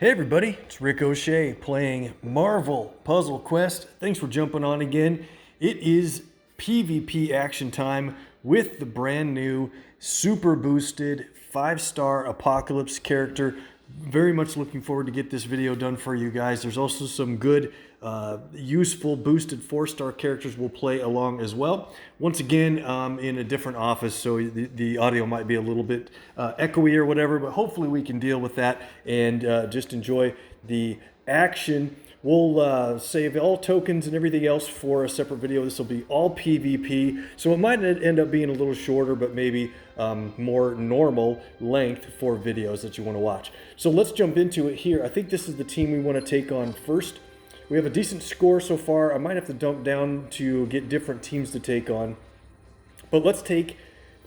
Hey everybody, it's Rick OShay playing Marvel Puzzle Quest. Thanks for jumping on again. It is PvP action time with the brand new super boosted 5-star Apocalypse character. Very much looking forward to get this video done for you guys. There's also some good useful boosted 4-star characters we'll play along as well. Once again, in a different office, so the audio might be a little bit echoey or whatever, but hopefully we can deal with that and just enjoy the action. We'll save all tokens and everything else for a separate video. This will be all PvP, so it might end up being a little shorter, but maybe more normal length for videos that you want to watch. So let's jump into it here. I think this is the team we want to take on first. We have a decent score so far. I might have to dump down to get different teams to take on. But let's take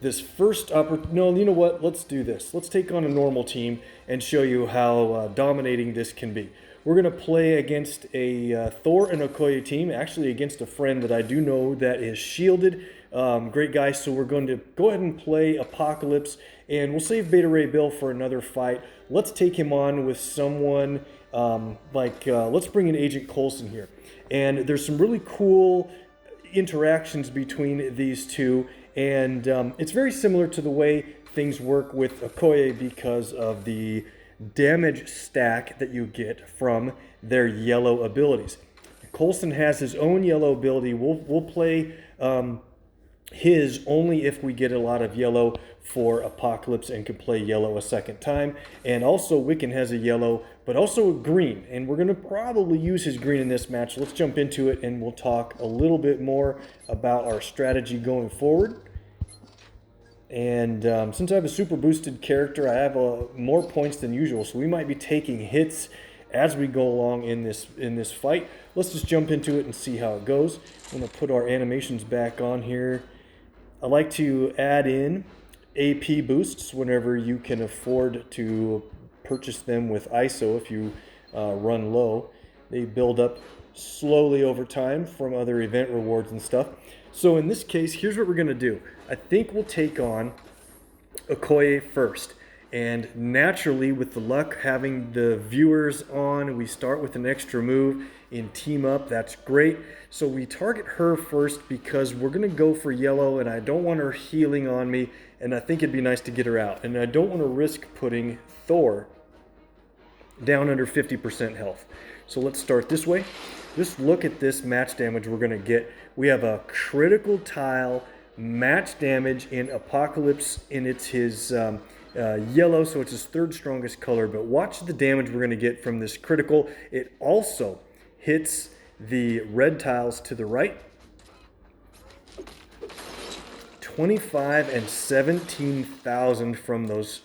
this first no, you know what? Let's do this. Let's take on a normal team and show you how dominating this can be. We're going to play against a Thor and Okoye team, actually against a friend that I do know that is shielded. Great guy, so we're going to go ahead and play Apocalypse, and we'll save Beta Ray Bill for another fight. Let's take him on with someone let's bring in Agent Coulson here. And there's some really cool interactions between these two, and it's very similar to the way things work with Okoye because of the damage stack that you get from their yellow abilities. Coulson has his own yellow ability. We'll play his only if we get a lot of yellow for Apocalypse and can play yellow a second time. And also Wiccan has a yellow, but also a green. And we're going to probably use his green in this match. Let's jump into it and we'll talk a little bit more about our strategy going forward. And since I have a super boosted character, I have more points than usual. So we might be taking hits as we go along in this fight. Let's just jump into it and see how it goes. I'm going to put our animations back on here. I like to add in AP boosts whenever you can afford to purchase them with ISO if you run low. They build up slowly over time from other event rewards and stuff. So in this case, here's what we're going to do. I think we'll take on Okoye first. And naturally, with the luck having the viewers on, we start with an extra move in Team Up. That's great. So we target her first because we're going to go for yellow, and I don't want her healing on me, and I think it'd be nice to get her out. And I don't want to risk putting Thor down under 50% health. So let's start this way. Just look at this match damage we're going to get. We have a critical tile match damage in Apocalypse, and it's his yellow, so it's his third strongest color. But watch the damage we're going to get from this critical. It also hits the red tiles to the right. 25 and 17,000 from those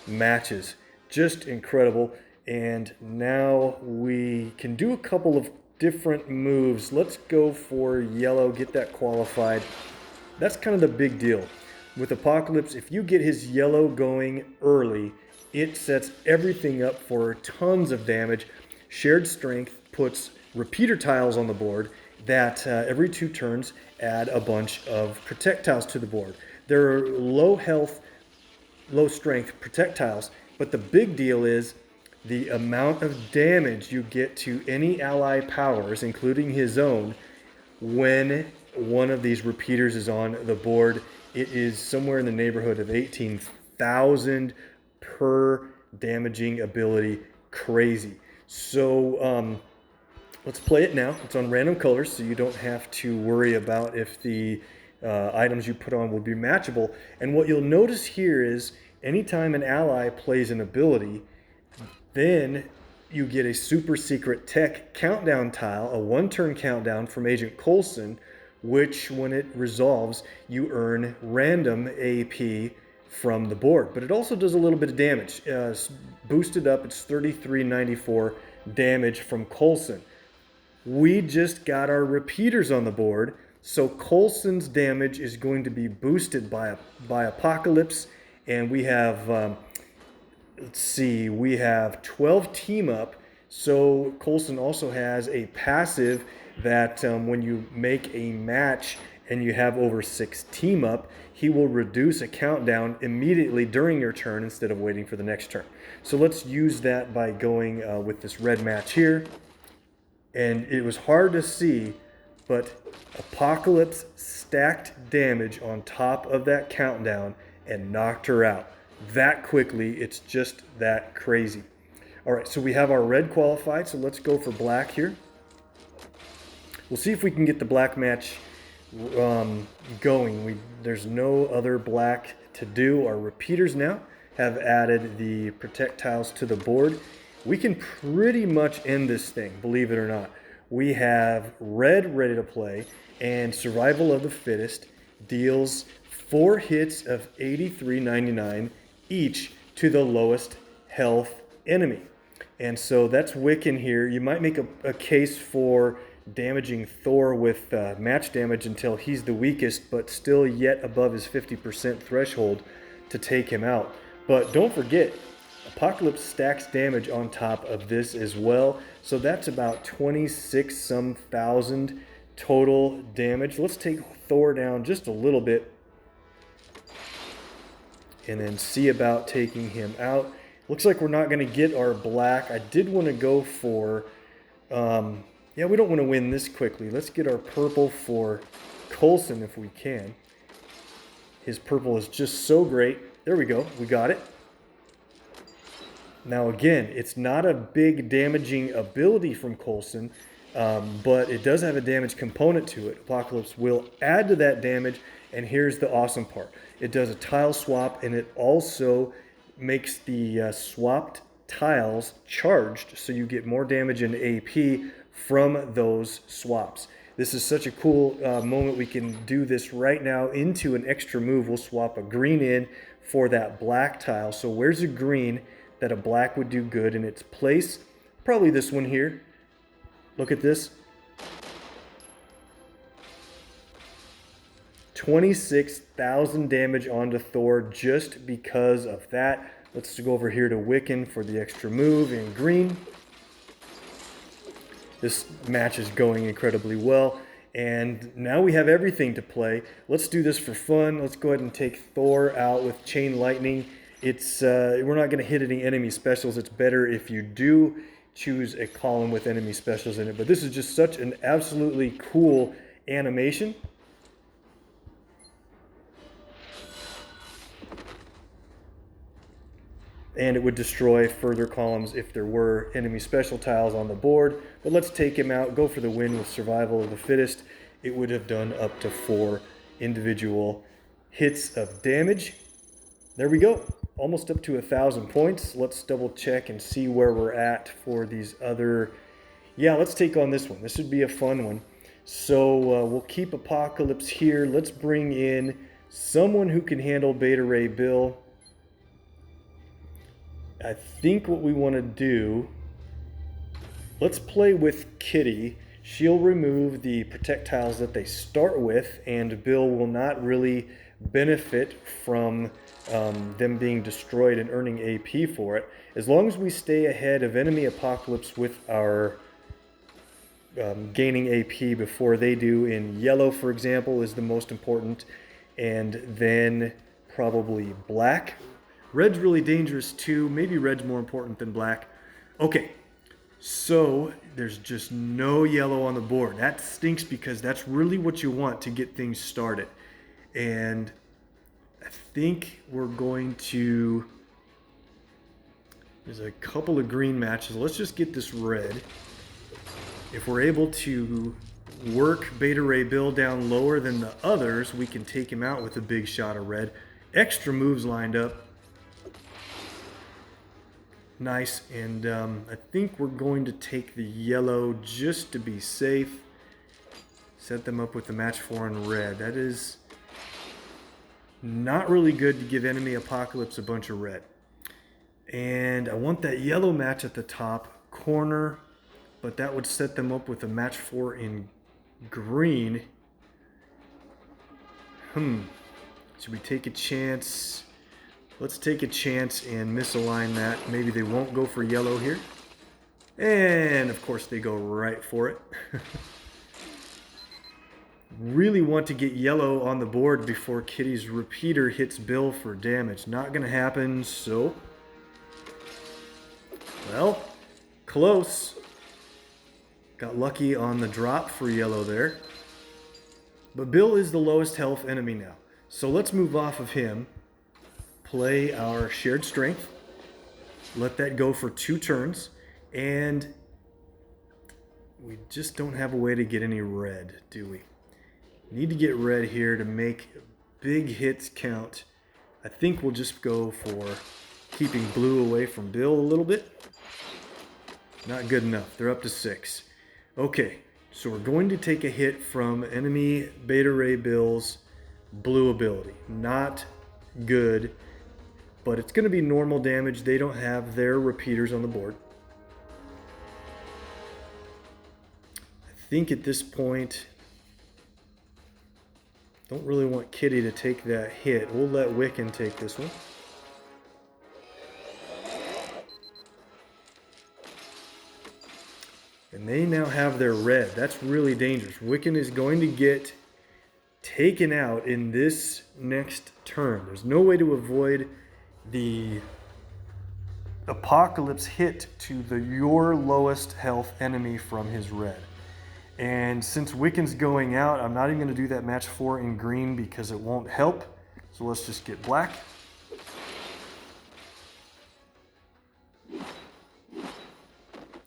matches. Just incredible. And now we can do a couple of different moves. Let's go for yellow, get that qualified. That's kind of the big deal. With Apocalypse, if you get his yellow going early, it sets everything up for tons of damage. Shared Strength puts repeater tiles on the board that every 2 turns add a bunch of projectiles to the board. They're low health, low strength projectiles, but the big deal is the amount of damage you get to any ally powers, including his own, when one of these repeaters is on the board. It is somewhere in the neighborhood of 18,000 per damaging ability. Crazy. So let's play it now. It's on random colors, so you don't have to worry about if the items you put on will be matchable. And what you'll notice here is anytime an ally plays an ability, then you get a super secret tech countdown tile, a 1-turn countdown from Agent Coulson, which when it resolves, you earn random AP from the board. But it also does a little bit of damage. Boosted up, it's 3394 damage from Coulson. We just got our repeaters on the board, so Coulson's damage is going to be boosted by Apocalypse, and we have let's see, we have 12 Team Up, so Coulson also has a passive that when you make a match and you have over 6 team up, he will reduce a countdown immediately during your turn instead of waiting for the next turn. So let's use that by going with this red match here. And it was hard to see, but Apocalypse stacked damage on top of that countdown and knocked her out that quickly. It's just that crazy. All right, so we have our red qualified, so let's go for black here. We'll see if we can get the black match going. There's no other black to do. Our repeaters now have added the projectiles to the board. We can pretty much end this thing, believe it or not. We have red ready to play, and Survival of the Fittest deals 4 hits of 83.99 each to the lowest health enemy. And so that's Wiccan here. You might make a case for damaging Thor with match damage until he's the weakest, but still yet above his 50% threshold to take him out. But don't forget, Apocalypse stacks damage on top of this as well. So that's about 26-some thousand total damage. Let's take Thor down just a little bit and then see about taking him out. Looks like we're not going to get our black. I did want to go for, yeah, we don't want to win this quickly. Let's get our purple for Coulson if we can. His purple is just so great. There we go. We got it. Now again, it's not a big damaging ability from Coulson, but it does have a damage component to it. Apocalypse will add to that damage, and here's the awesome part. It does a tile swap, and it also makes the swapped tiles charged, so you get more damage and AP from those swaps. This is such a cool moment. We can do this right now into an extra move. We'll swap a green in for that black tile. So where's a green that a black would do good in its place? Probably this one here. Look at this. 26,000 damage onto Thor just because of that. Let's go over here to Wiccan for the extra move in green. This match is going incredibly well, and now we have everything to play. Let's do this for fun. Let's go ahead and take Thor out with Chain Lightning. It's we're not going to hit any enemy specials. It's better if you do choose a column with enemy specials in it, but this is just such an absolutely cool animation. And it would destroy further columns if there were enemy special tiles on the board. But let's take him out, go for the win with Survival of the Fittest. It would have done up to 4 individual hits of damage. There we go, almost up to 1,000 points. Let's double check and see where we're at for these other. Yeah, let's take on this one. This would be a fun one. So we'll keep Apocalypse here. Let's bring in someone who can handle Beta Ray Bill. I think what we want to do, let's play with Kitty. She'll remove the projectiles that they start with, and Bill will not really benefit from them being destroyed and earning AP for it. As long as we stay ahead of enemy Apocalypse with our gaining AP before they do in yellow, for example, is the most important, and then probably black. Red's really dangerous too. Maybe red's more important than black. Okay, so there's just no yellow on the board. That stinks because that's really what you want to get things started. And I think we're going to, there's a couple of green matches. Let's just get this red. If we're able to work Beta Ray Bill down lower than the others, we can take him out with a big shot of red. Extra moves lined up. Nice, and I think we're going to take the yellow just to be safe. Set them up with the match 4 in red. That is not really good to give enemy Apocalypse a bunch of red. And I want that yellow match at the top corner, but that would set them up with a match 4 in green. Should we take a chance? Let's take a chance and misalign that. Maybe they won't go for yellow here. And of course they go right for it. Really want to get yellow on the board before Kitty's repeater hits Bill for damage. Not going to happen, so... Well, close. Got lucky on the drop for yellow there. But Bill is the lowest health enemy now. So let's move off of him. Play our shared strength. Let that go for 2 turns. And we just don't have a way to get any red, do we? Need to get red here to make big hits count. I think we'll just go for keeping blue away from Bill a little bit. Not good enough. They're up to 6. Okay, so we're going to take a hit from enemy Beta Ray Bill's blue ability. Not good, but it's going to be normal damage. They don't have their repeaters on the board. I think at this point, don't really want Kitty to take that hit. We'll let Wiccan take this one. And they now have their red. That's really dangerous. Wiccan is going to get taken out in this next turn. There's no way to avoid the Apocalypse hit to your lowest health enemy from his red. And since Wiccan's going out, I'm not even going to do that match 4 in green because it won't help. So let's just get black.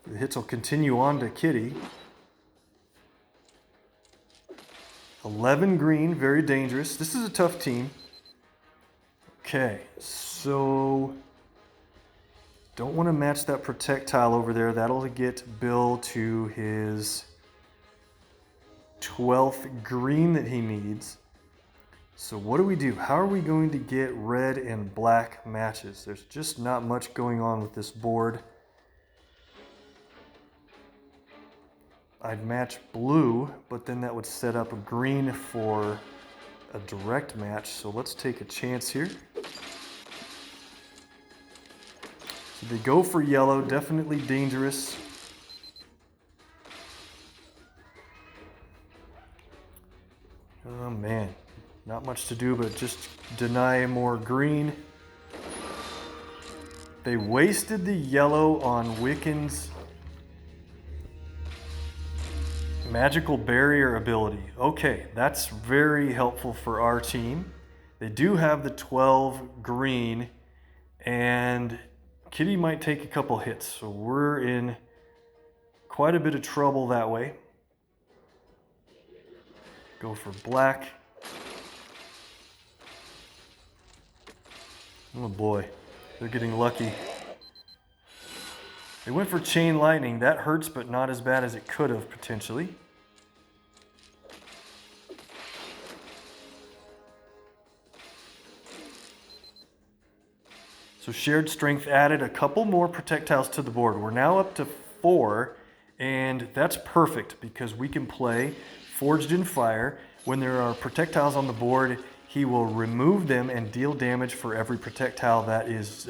The hits will continue on to Kitty. 11 green, very dangerous. This is a tough team. Okay, so don't want to match that projectile over there. That'll get Bill to his 12th green that he needs. So what do we do? How are we going to get red and black matches? There's just not much going on with this board. I'd match blue, but then that would set up a green for a direct match. So let's take a chance here. So they go for yellow, definitely dangerous. Oh man, not much to do but just deny more green. They wasted the yellow on Wiccan's magical barrier ability. Okay, that's very helpful for our team. They do have the 12 green, and Kitty might take a couple hits, so we're in quite a bit of trouble that way. Go for black. Oh boy, they're getting lucky. They went for chain lightning. That hurts, but not as bad as it could have potentially. So shared strength added a couple more projectiles to the board. We're now up to 4, and that's perfect because we can play Forged in Fire. When there are projectiles on the board, he will remove them and deal damage for every projectile that is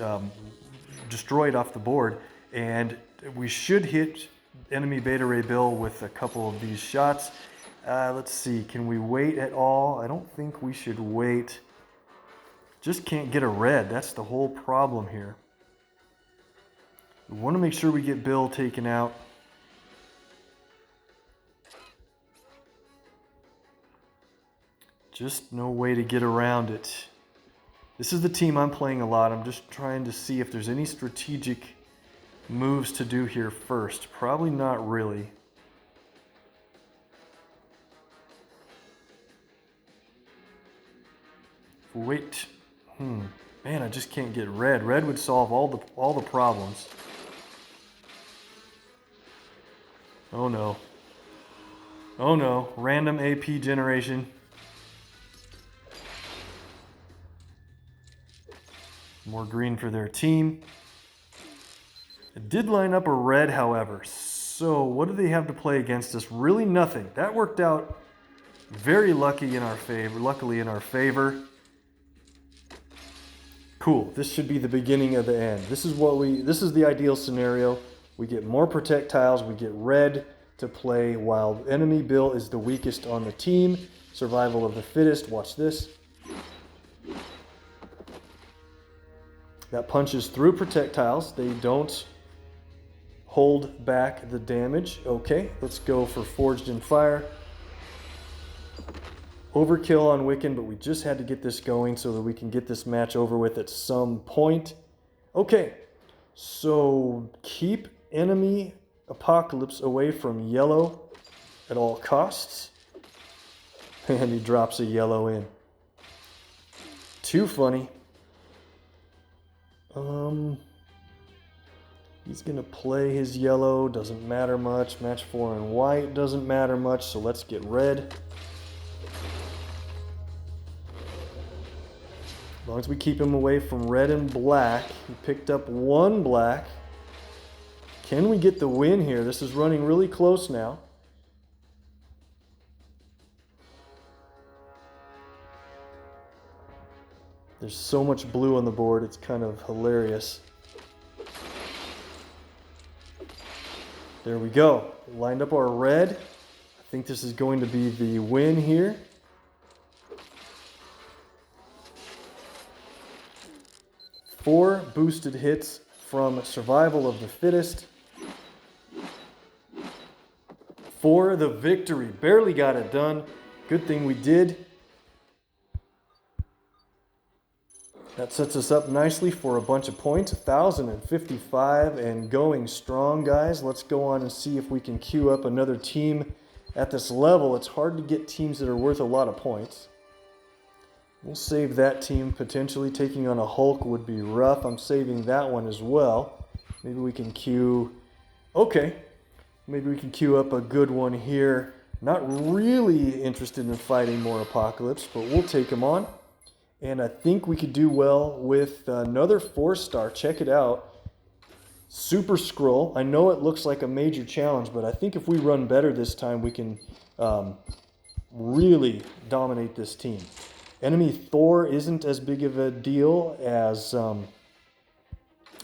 destroyed off the board. And we should hit enemy Beta Ray Bill with a couple of these shots. Let's see, can we wait at all? I don't think we should wait. Just can't get a red. That's the whole problem here. We want to make sure we get Bill taken out. Just no way to get around it. This is the team I'm playing a lot. I'm just trying to see if there's any strategic moves to do here first. Probably not really. Wait. Man, I just can't get red. Red would solve all the problems. Oh no. Oh no. Random AP generation. More green for their team. It did line up a red, however. So what do they have to play against us? Really nothing. That worked out very luckily in our favor. Cool. This should be the beginning of the end. This is the ideal scenario. We get more projectiles, we get red, to play while enemy Bill is the weakest on the team. Survival of the fittest. Watch this. That punches through projectiles. They don't hold back the damage. Okay, let's go for Forged in Fire. Overkill on Wiccan, but we just had to get this going so that we can get this match over with at some point. Okay, so keep enemy Apocalypse away from yellow at all costs. And he drops a yellow in. Too funny. He's going to play his yellow. Doesn't matter much. Match 4 and white doesn't matter much. So let's get red. As long as we keep him away from red and black. He picked up 1 black. Can we get the win here? This is running really close now. There's so much blue on the board, it's kind of hilarious. There we go. Lined up our red. I think this is going to be the win here. Four boosted hits from Survival of the Fittest. For the victory. Barely got it done. Good thing we did. That sets us up nicely for a bunch of points. 1,055 and going strong, guys. Let's go on and see if we can queue up another team at this level. It's hard to get teams that are worth a lot of points. We'll save that team. Potentially taking on a Hulk would be rough. I'm saving that one as well. Maybe we can queue... Okay. Maybe we can queue up a good one here. Not really interested in fighting more Apocalypse, but we'll take him on. And I think we could do well with another 4-star. Check it out. Super Skrull. I know it looks like a major challenge, but I think if we run better this time, we can really dominate this team. Enemy Thor isn't as big of a deal as...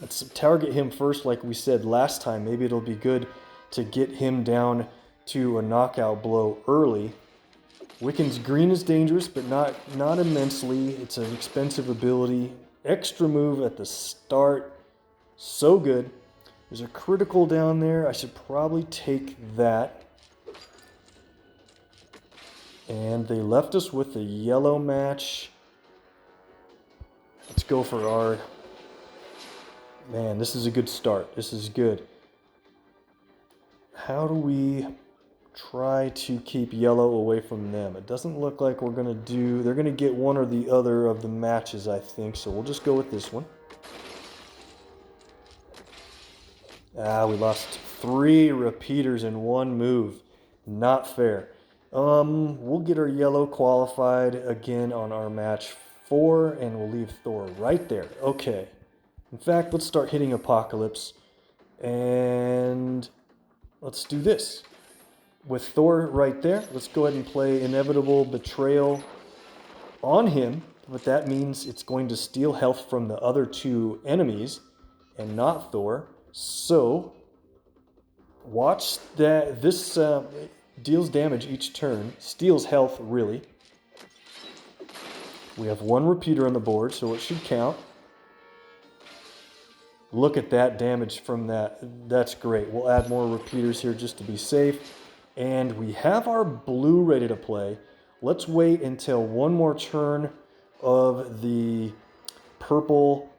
let's target him first like we said last time. Maybe it'll be good to get him down to a knockout blow early. Wiccan's green is dangerous, but not immensely. It's an expensive ability. Extra move at the start. So good. There's a critical down there. I should probably take that. And they left us with a yellow match. Let's go for our... Man, this is a good start. This is good. How do we... try to keep yellow away from them? It doesn't look like we're going to do... They're going to get one or the other of the matches, I think. So we'll just go with this one. We lost 3 repeaters in 1 move. Not fair. We'll get our yellow qualified again on our match 4, and we'll leave Thor right there. Okay. In fact, let's start hitting Apocalypse. And let's do this. With Thor right there, let's go ahead and play Inevitable Betrayal on him. But that means it's going to steal health from the other 2 enemies and not Thor. So, watch that. This deals damage each turn. Steals health, really. We have 1 repeater on the board, so it should count. Look at that damage from that. That's great. We'll add more repeaters here just to be safe. And we have our blue ready to play. Let's wait until 1 more turn of the purple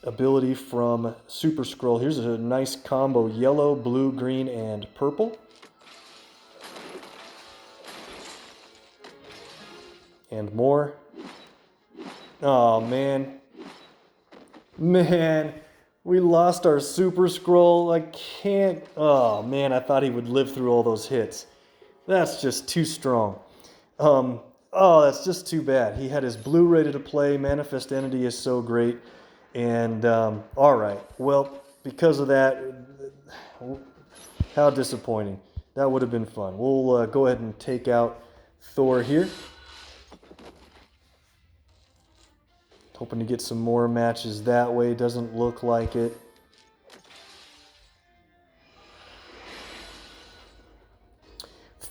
ability from Super Skrull. Here's a nice combo: yellow, blue, green, and purple. And more. Oh, man. Man. We lost our Super Skrull. I can't... Oh, man, I thought he would live through all those hits. That's just too strong. Oh, that's just too bad. He had his blue ready to play. Manifest Entity is so great. And, all right. Well, because of that, how disappointing. That would have been fun. We'll go ahead and take out Thor here. Hoping to get some more matches that way. Doesn't look like it.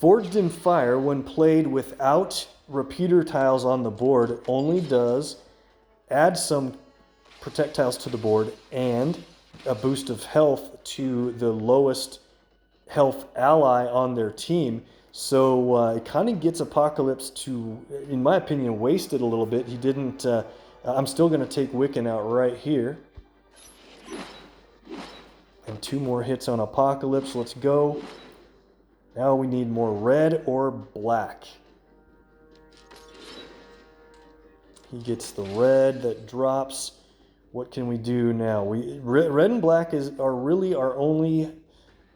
Forged in Fire, when played without repeater tiles on the board, only does add some protect tiles to the board and a boost of health to the lowest health ally on their team. So it kind of gets Apocalypse to, in my opinion, wasted a little bit. He didn't, I'm still going to take Wiccan out right here. And 2 more hits on Apocalypse. Let's go. Now we need more red or black. He gets the red that drops. What can we do now? Red and black are really our only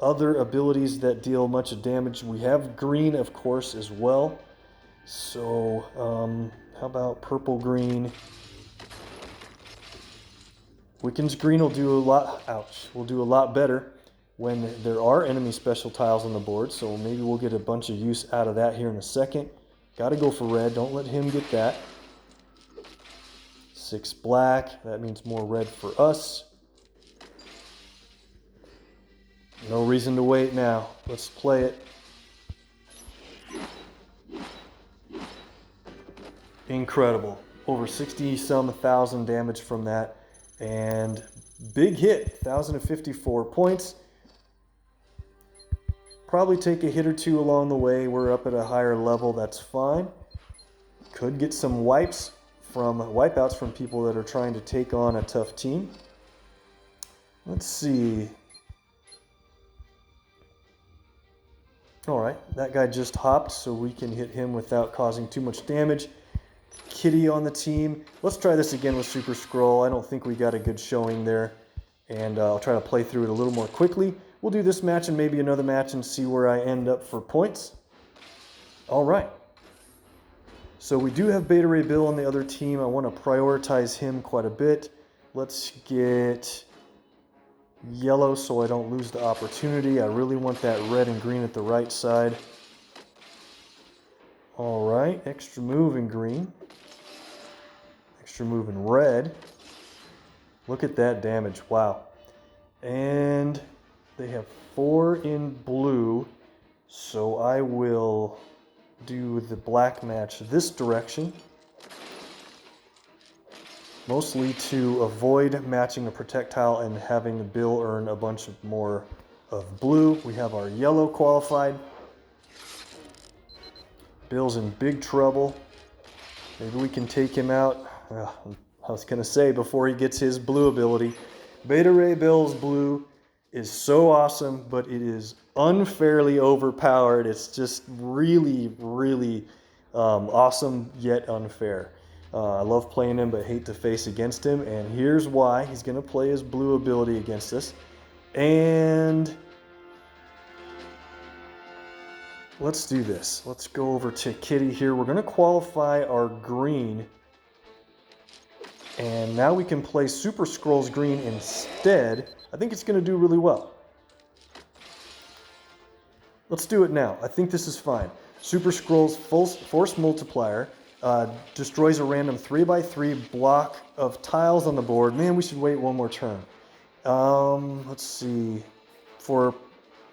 other abilities that deal much damage. We have green, of course, as well. So, how about purple green? Wiccan's green will do a lot, ouch, will do a lot better when there are enemy special tiles on the board. So maybe we'll get a bunch of use out of that here in a second. Got to go for red. Don't let him get that. 6 black. That means more red for us. No reason to wait now. Let's play it. Incredible. Over 60-some thousand damage from that. And big hit. 1,054 points. Probably take a hit or two along the way. We're up at a higher level. That's fine. Could get some wipeouts from people that are trying to take on a tough team. Let's see. All right, that guy just hopped, so we can hit him without causing too much damage. Kitty on the team. Let's try this again with Super Scroll. I don't think we got a good showing there, and I'll try to play through it a little more quickly. We'll do this match and maybe another match and see where I end up for points. All right. So we do have Beta Ray Bill on the other team. I want to prioritize him quite a bit. Let's get yellow so I don't lose the opportunity. I really want that red and green at the right side. All right, extra move in green. Extra move in red. Look at that damage, wow. And they have 4 in blue, so I will do the black match this direction, mostly to avoid matching a protect tile and having Bill earn a bunch of more of blue. We have our yellow qualified. Bill's in big trouble. Maybe we can take him out. I was going to say before he gets his blue ability. Beta Ray Bill's blue is so awesome, but it is unfairly overpowered. It's just really, really awesome yet unfair. I love playing him, but hate to face against him. And here's why. He's going to play his blue ability against us. And let's do this. Let's go over to Kitty here. We're going to qualify our green. And now we can play Super Scrolls green instead. I think it's going to do really well. Let's do it now. I think this is fine. Super Scrolls Force Multiplier destroys a random 3x3 block of tiles on the board. Man, we should wait one more turn. Let's see. For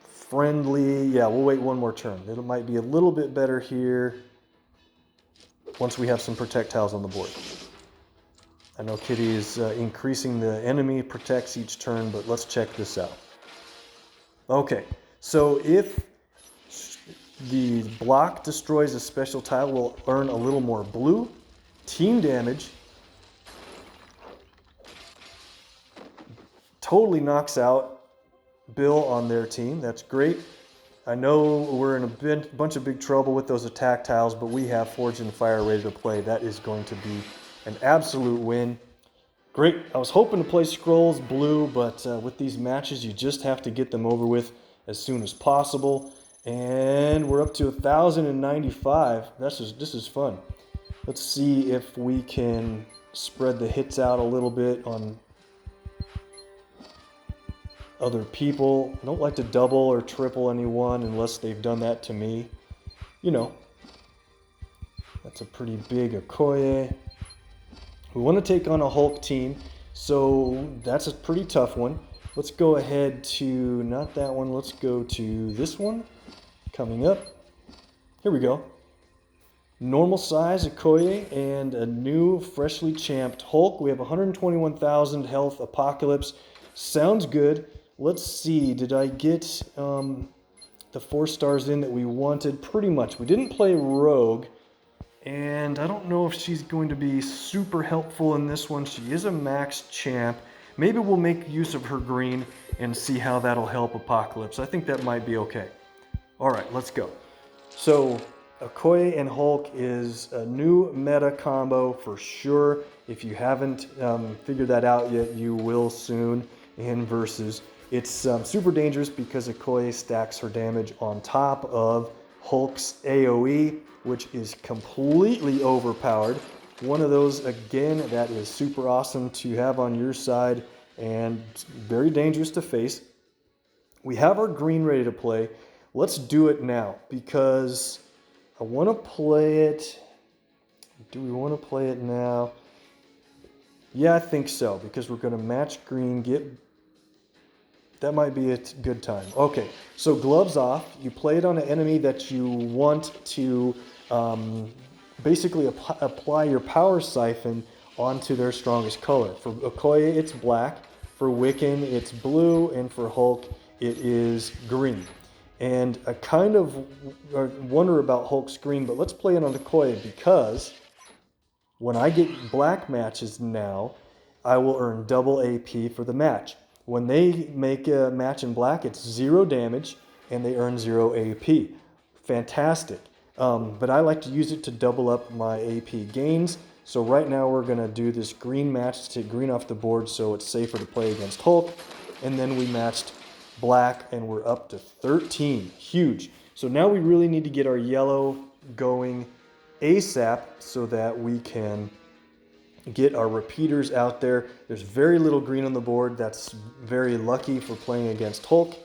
friendly, yeah, we'll wait one more turn. It might be a little bit better here once we have some protect tiles on the board. I know Kitty is increasing the enemy protects each turn, but let's check this out. Okay, so if the block destroys a special tile, we'll earn a little more blue. Team damage totally knocks out Bill on their team. That's great. I know we're in a bunch of big trouble with those attack tiles, but we have Forge and Fire ready to play. That is going to be an absolute win. Great. I was hoping to play Scrolls blue, but with these matches, you just have to get them over with as soon as possible. And we're up to 1,095. This is fun. Let's see if we can spread the hits out a little bit on other people. I don't like to double or triple anyone unless they've done that to me. You know, that's a pretty big Okoye. We want to take on a Hulk team, so that's a pretty tough one. Let's go ahead to, not that one, let's go to this one coming up. Here we go. Normal size Okoye and a new freshly champed Hulk. We have 121,000 health Apocalypse. Sounds good. Let's see, did I get the 4 stars in that we wanted? Pretty much. We didn't play Rogue, and I don't know if she's going to be super helpful in this one. She is a max champ. Maybe we'll make use of her green and see how that'll help Apocalypse. I think that might be okay. All right, let's go. So Okoye and Hulk is a new meta combo for sure. If you haven't figured that out yet, you will soon in Versus. It's super dangerous because Okoye stacks her damage on top of Hulk's AoE, which is completely overpowered. One of those, again, that is super awesome to have on your side and very dangerous to face. We have our green ready to play. Let's do it now because I want to play it. Do we want to play it now? Yeah, I think so, because we're going to match green. That might be a good time. Okay, so gloves off. You play it on an enemy that you want to basically apply your power siphon onto their strongest color. For Okoye, it's black. For Wiccan, it's blue. And for Hulk, it is green. And I kind of wonder about Hulk's green, but let's play it on Okoye because when I get black matches now, I will earn double AP for the match. When they make a match in black, it's 0 damage and they earn 0 AP. Fantastic. But I like to use it to double up my AP gains. So right now we're going to do this green match to take green off the board so it's safer to play against Hulk. And then we matched black and we're up to 13. Huge. So now we really need to get our yellow going ASAP so that we can get our repeaters out there. There's very little green on the board. That's very lucky for playing against Hulk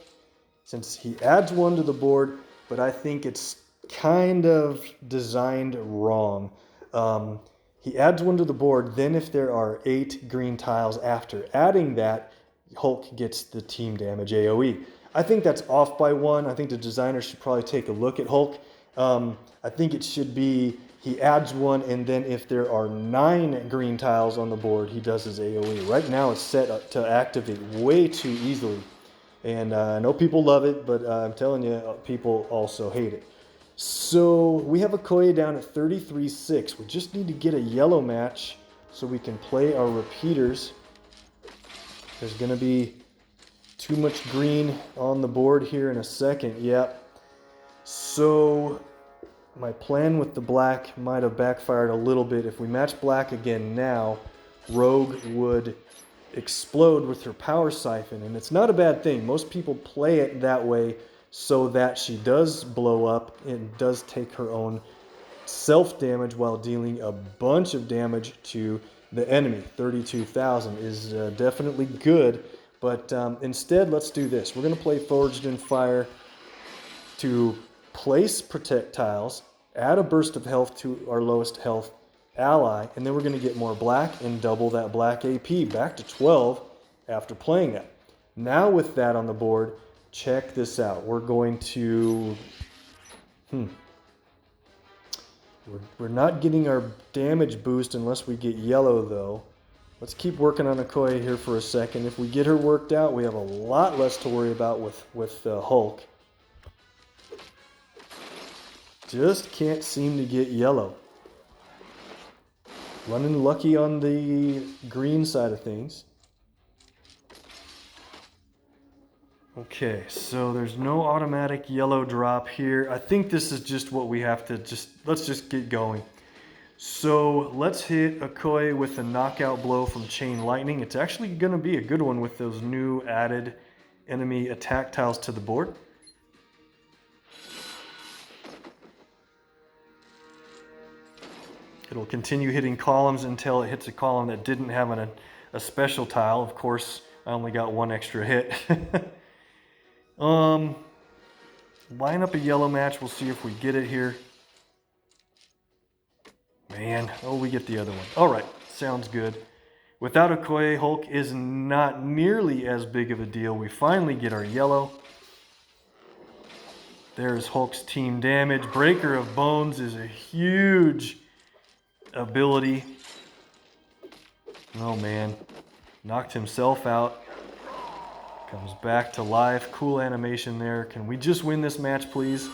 since he adds 1 to the board, but I think it's kind of designed wrong. He adds 1 to the board, then if there are 8 green tiles after adding that, Hulk gets the team damage AoE. I think that's off by 1. I think the designer should probably take a look at Hulk. I think it should be he adds 1, and then if there are 9 green tiles on the board, he does his AoE. Right now it's set up to activate way too easily. And I know people love it, but I'm telling you, people also hate it. So we have Okoye down at 33-6. We just need to get a yellow match so we can play our repeaters. There's going to be too much green on the board here in a second. Yep. So my plan with the black might have backfired a little bit. If we match black again now, Rogue would explode with her power siphon, and it's not a bad thing. Most people play it that way so that she does blow up and does take her own self-damage while dealing a bunch of damage to the enemy. 32,000 is definitely good, but instead let's do this. We're going to play Forged in Fire to place projectiles, add a burst of health to our lowest health ally, and then we're going to get more black and double that black AP back to 12 after playing that. Now with that on the board, check this out. We're going to... We're not getting our damage boost unless we get yellow though. Let's keep working on Okoye here for a second. If we get her worked out, we have a lot less to worry about with Hulk. Just can't seem to get yellow. Running lucky on the green side of things. Okay, so there's no automatic yellow drop here. I think this is just what we have to let's just get going. So let's hit Okoye with a knockout blow from Chain Lightning. It's actually going to be a good one with those new added enemy attack tiles to the board. It'll continue hitting columns until it hits a column that didn't have a special tile. Of course, I only got 1 extra hit. Line up a yellow match. We'll see if we get it here. Man, oh, we get the other one. All right, sounds good. Without Okoye, Hulk is not nearly as big of a deal. We finally get our yellow. There's Hulk's team damage. Breaker of Bones is a huge ability. Oh man, knocked himself out. Comes back to life. Cool animation there. Can we just win this match, please?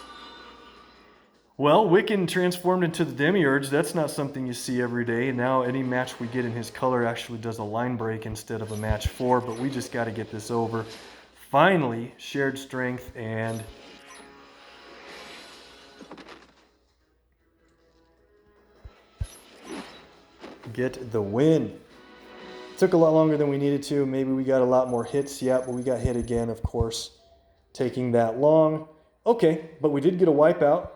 Well, Wiccan transformed into the Demiurge. That's not something you see every day. Now any match we get in his color actually does a line break instead of a match 4, but we just got to get this over. Finally, shared strength and get the win. Took a lot longer than we needed to. Maybe we got a lot more hits yet, but we got hit again, of course, taking that long. Okay, but we did get a wipeout.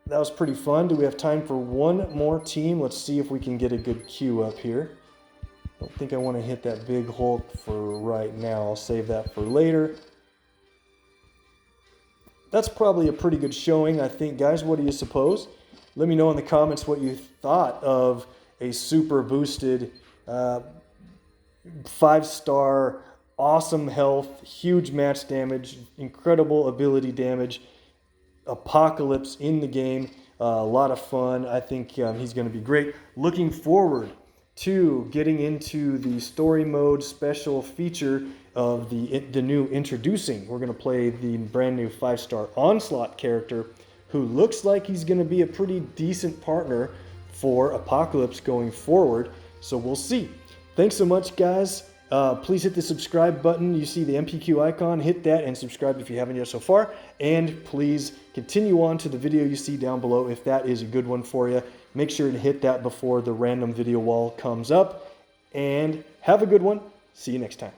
That was pretty fun. Do we have time for one more team? Let's see if we can get a good queue up here. Don't think I want to hit that big Hulk for right now. I'll save that for later. That's probably a pretty good showing, I think, guys. What do you suppose? Let me know in the comments what you thought of a super boosted 5-star, awesome health, huge match damage, incredible ability damage, Apocalypse in the game. A lot of fun. I think he's going to be great. Looking forward to getting into the story mode special feature of the new introducing. We're going to play the brand new 5-star Onslaught character who looks like he's going to be a pretty decent partner for Apocalypse going forward. So we'll see. Thanks so much, guys. Please hit the subscribe button. You see the MPQ icon. Hit that and subscribe if you haven't yet so far. And please continue on to the video you see down below if that is a good one for you. Make sure to hit that before the random video wall comes up. And have a good one. See you next time.